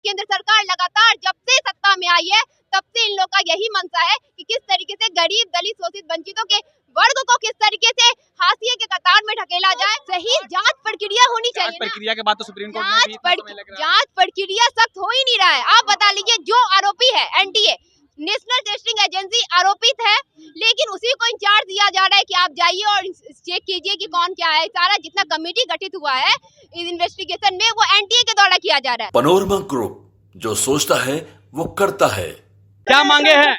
केंद्र सरकार लगातार जब से सत्ता में आई है तब से इन लोग का यही मंशा है कि किस तरीके से गरीब, दलित, शोषित, वंचितों के वर्ग को किस तरीके से हाशिए के कतार में ढकेला जाए। सही जांच प्रक्रिया होनी चाहिए। प्रक्रिया के बाद तो सुप्रीम कोर्ट में भी इतना समय लग रहा है। जांच प्रक्रिया सख्त हो ही नहीं रहा है। आप बता लीजिए, जो आरोपी है एनटीए नेशनल टेस्टिंग एजेंसी आरोपित है, लेकिन उसी को इंचार्ज दिया जा रहा है कि आप जाइए और चेक कीजिए कि कौन क्या है। सारा जितना कमेटी गठित हुआ है इस इन्वेस्टिगेशन में वो एनटीए के द्वारा किया जा रहा है। पनोरमा ग्रुप, जो सोचता है वो करता है। क्या मांगे हैं?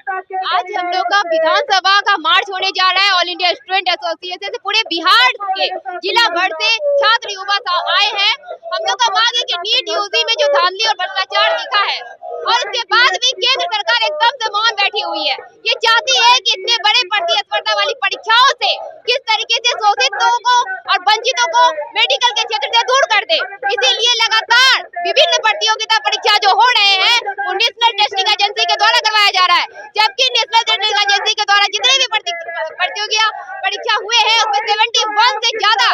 आज हम लोग का विधानसभा का मार्च होने जा रहा है। ऑल इंडिया स्टूडेंट एसोसिएशन से पूरे बिहार के जिला भर से छात्र युवा आए हैं। हम लोग का मांग है कि नीट यूजी में जो धांधली और भ्रष्टाचार दिखा है और उसके बाद भी केंद्र सरकार एकदम से मौन बैठी हुई है। ये चाहती है कि इतने बड़े प्रतिस्पर्धा वाली परीक्षाओं से किस तरीके से शोषित लोगों को और वंचितों को मेडिकल के क्षेत्र से दूर कर दे। इसीलिए लगातार विभिन्न प्रतियोगिता परीक्षा जो हो रहे हैं वो नेशनल टेस्टिंग एजेंसी के द्वारा करवाया जा रहा है, जबकि नेशनल टेस्टिंग एजेंसी के द्वारा जितने भी प्रतियोगिता परीक्षा हुए हैं उसमें 71 से ज्यादा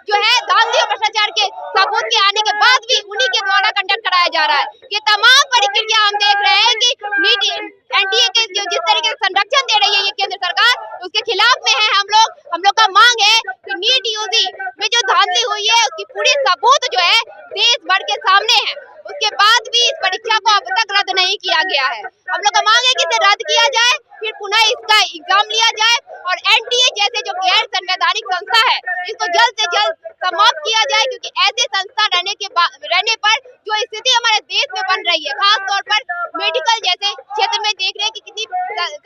जो है धांधली और भ्रष्टाचार के सबूत के आने के बाद भी उन्हीं के द्वारा कंडक्ट कराया जा रहा है। ये तमाम प्रक्रिया हम देख रहे हैं कि नीट एनटीए के जिस तरीके से संरक्षण दे रही है ये केंद्र सरकार, उसके खिलाफ में है हम लोग का मांग है कि नीट यूजी में जो धांधली हुई है उसकी पूरी सबूत जो है देश भर के सामने है। उसके बाद भी इस परीक्षा को अब तक रद्द नहीं किया गया है। हम लोग का मांग है कि इसे रद्द किया जाए, फिर पुनः इसका एग्जाम लिया जाए और एनटीए जैसे जो गैर संवैधानिक संस्था है इसको जल्द से जल्द समाप्त किया जाए, क्योंकि ऐसे संस्था रहने पर जो स्थिति हमारे देश में बन रही है, खास तौर पर मेडिकल जैसे क्षेत्र में देख रहे हैं कि कितनी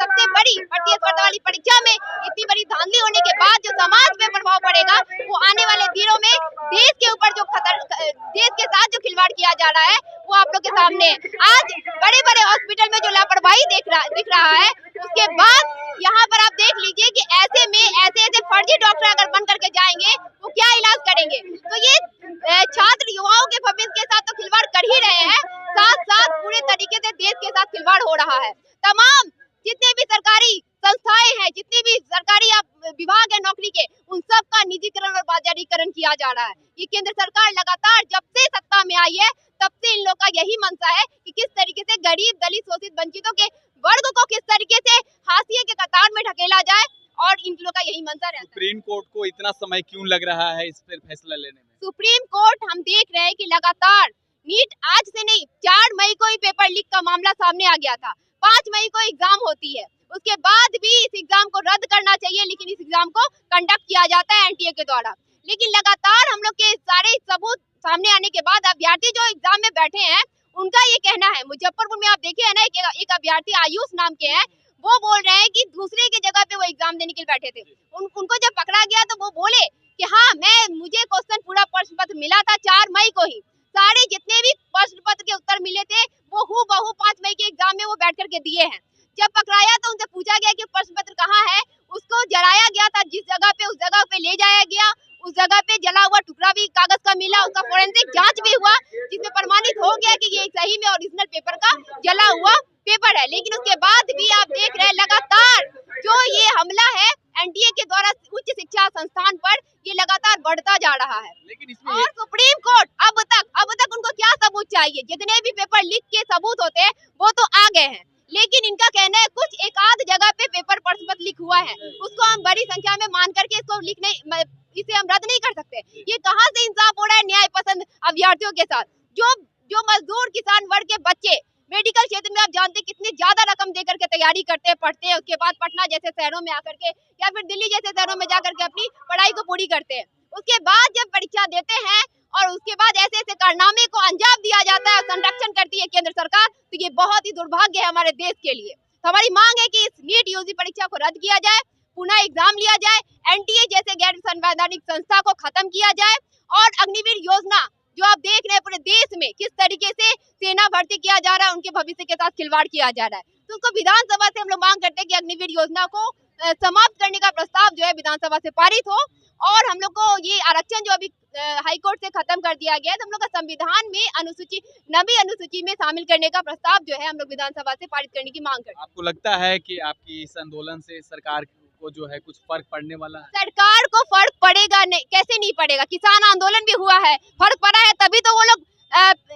सबसे बड़ी प्रतिस्पर्धा वाली परीक्षा में इतनी बड़ी धांधली होने के बाद जो समाज में प्रभाव पड़ेगा वो आने वाले दिनों में देश के ऊपर जो देश के साथ जो खिलवाड़ किया जा रहा है वो आप लोग के सामने है। आज बड़े बड़े हॉस्पिटल में जो लापरवाही दिख रहा है, उसके बाद यहाँ पर आप देख लीजिए कि ऐसे में ऐसे फर्जी डॉक्टर अगर बन करके जाएंगे वो क्या इलाज करेंगे। तो ये छात्र युवाओं के भविष्य के साथ तो खिलवाड़ कर ही रहे हैं, साथ साथ पूरे तरीके से देश के साथ खिलवाड़ हो रहा है। तमाम जितने भी सरकारी संस्थाएं हैं, जितने भी सरकारी विभाग है नौकरी के, उन सब का निजीकरण और बाजारीकरण किया जा रहा है। ये केंद्र सरकार लगातार जब से सत्ता में आई है तब से इन लोग का यही मंशा है कि किस तरीके से गरीब, दलित, शोषित, वंचितों के वर्ग को किस तरीके से हाशिए के कतार में ढकेला जाए और इन लोग का यही मंशा रहता है। सुप्रीम कोर्ट को इतना समय क्यों लग रहा है इस पर फैसला लेने में? सुप्रीम कोर्ट हम देख रहे हैं कि लगातार नीट आज से नहीं 4 मई को ही पेपर लीक का मामला सामने आ गया था। 5 मई को एग्जाम होती है, उसके बाद भी इस एग्जाम को रद्द करना चाहिए, लेकिन इस एग्जाम को कंडक्ट किया जाता है एनटीए के द्वारा। लेकिन लगातार हम लोग के सारे सबूत सामने आने के बाद अभ्यर्थी जो एग्जाम में बैठे हैं उनका ये कहना है, मुजफ्फरपुर में आप देखिए है ना, एक अभ्यर्थी आयुष नाम के हैं, वो बोल रहे हैं कि दूसरे की जगह पे वो एग्जाम देने के लिए बैठे थे। उनको जब पकड़ा गया तो वो बोले कि हाँ मुझे क्वेश्चन पूरा प्रश्न पत्र मिला था 4 मई को ही, सारे जितने भी प्रश्न पत्र के उत्तर मिले थे वो हूबहू 5 मई के एग्जाम में वो बैठ करके दिए हैं। जब पकड़ाया तो उनसे पूछा गया कि प्रश्न पत्र कहाँ है, उसको जलाया गया था जिस जगह पे, उस जगह पे ले जाया गया, उस जगह पे जला हुआ टुकड़ा भी कागज का मिला, उसका फोरेंसिक जांच भी हुआ जिसमें प्रमाणित हो गया कि ये सही में ओरिजिनल पेपर का जला हुआ पेपर है। लेकिन उसके बाद भी आप देख रहे हैं लगातार जो ये हमला है एनटीए के द्वारा उच्च शिक्षा संस्थान पर, ये लगातार बढ़ता जा रहा है। लेकिन इसमें और सुप्रीम कोर्ट अब तक उनको क्या सबूत चाहिए? जितने भी पेपर लीक के सबूत होते हैं वो तो आ गए हैं, लेकिन इनका कहना है कुछ एक आध जगह पे पेपर प्रश्न पत्र लीक हुआ है, उसको हम बड़ी संख्या में मान करके इसको लीक नहीं, इसे हम रद्द नहीं कर सकते। ये कहाँ से इंसाफ हो रहा है न्याय पसंद अभ्यर्थियों के साथ? जो मजदूर किसान वर्ग के बच्चे मेडिकल क्षेत्र में आप जानते हैं कितनी ज्यादा रकम देकर के तैयारी करते हैं, पढ़ते हैं, उसके बाद पटना जैसे शहरों में आकर के या फिर दिल्ली जैसे शहरों में जाकर के अपनी पढ़ाई को पूरी करते हैं, उसके बाद जब परीक्षा देते हैं और उसके बाद ऐसे कारनामे को अंजाम दिया जाता है, संरक्षण करती है केंद्र सरकार, तो ये बहुत ही दुर्भाग्य है हमारे देश के लिए। तो हमारी मांग है कि इस नीट यूजी परीक्षा को रद्द किया जाए, पुनः एग्जाम लिया जाए, एनटीए जैसे गैर संवैधानिक संस्था को खत्म किया जाए और अग्निवीर योजना जो आप देख रहे हैं पूरे देश में किस तरीके से सेना भर्ती किया जा रहा है, उनके भविष्य के साथ खिलवाड़ किया जा रहा है, तो उसको विधानसभा से हम लोग मांग करते हैं कि अग्निवीर योजना को समाप्त करने का प्रस्ताव जो है विधानसभा से पारित हो और हम लोग को ये आरक्षण जो अभी हाईकोर्ट से खत्म कर दिया गया है, तो हम लोग का संविधान में नवी अनुसूची में शामिल करने का प्रस्ताव जो है हम लोग विधानसभा से पारित करने की मांग करते हैं। आपको लगता है कि आपकी इस आंदोलन से सरकार को जो है कुछ फर्क पड़ने वाला है? सरकार को फर्क पड़ेगा नहीं, कैसे नहीं पड़ेगा? किसान आंदोलन भी हुआ है, फर्क पड़ा है, तभी तो वो लोग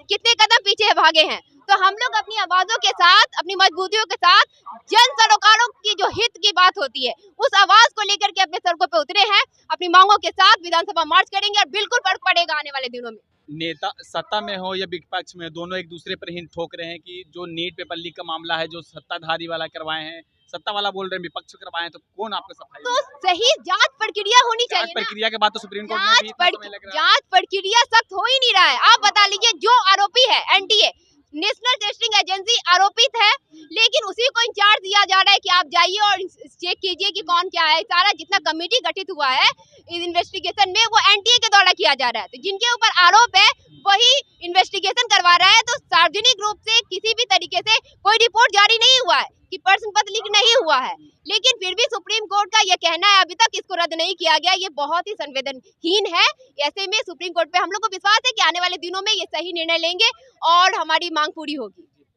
कितने कदम पीछे भागे हैं। तो हम लोग अपनी आवाजों के साथ, अपनी मजबूतियों के साथ जन सरोकारों की जो हित की बात होती है उस आवाज को लेकर के अपने सड़कों पे उतरे हैं। अपनी मांगों के साथ विधानसभा मार्च करेंगे और बिल्कुल फर्क पड़ेगा आने वाले दिनों में। नेता सत्ता में हो या विपक्ष में, दोनों एक दूसरे पर हिंट ठोक रहे हैं कि जो नीट पेपर लीक का मामला है, जो सत्ताधारी वाला करवाए हैं, सत्ता वाला बोल रहे हैं विपक्ष करवाए हैं, तो कौन आपको सफाई तो सही जांच प्रक्रिया होनी चाहिए ना। प्रक्रिया के बाद तो सुप्रीम कोर्ट में भी इतना समय लग रहा है। जांच प्रक्रिया सख्त हो ही नहीं रहा है। आप बता लीजिए, जो आरोपी है एनटीए नेशनल टेस्टिंग एजेंसी आरोपित है, लेकिन उसी को इंचार्ज दिया जा रहा है कि आप जाइए और चेक कीजिए कि कौन क्या है। सारा जितना कमेटी गठित हुआ है इस इन्वेस्टिगेशन में वो एनटीए के द्वारा किया जा रहा है। तो जिनके ऊपर आरोप है वही इन्वेस्टिगेशन करवा रहा है। तो सार्वजनिक रूप से किसी भी तरीके से कोई रिपोर्ट जारी नहीं हुआ है कि प्रश्न पत्र लीक नहीं हुआ है, लेकिन फिर भी सुप्रीम कोर्ट का यह कहना है अभी तक इसको रद्द नहीं किया गया। ये बहुत ही संवेदनहीन है। ऐसे में सुप्रीम कोर्ट पे हम लोग को विश्वास है कि आने वाले दिनों में ये सही निर्णय लेंगे और हमारी मांग पूरी होगी।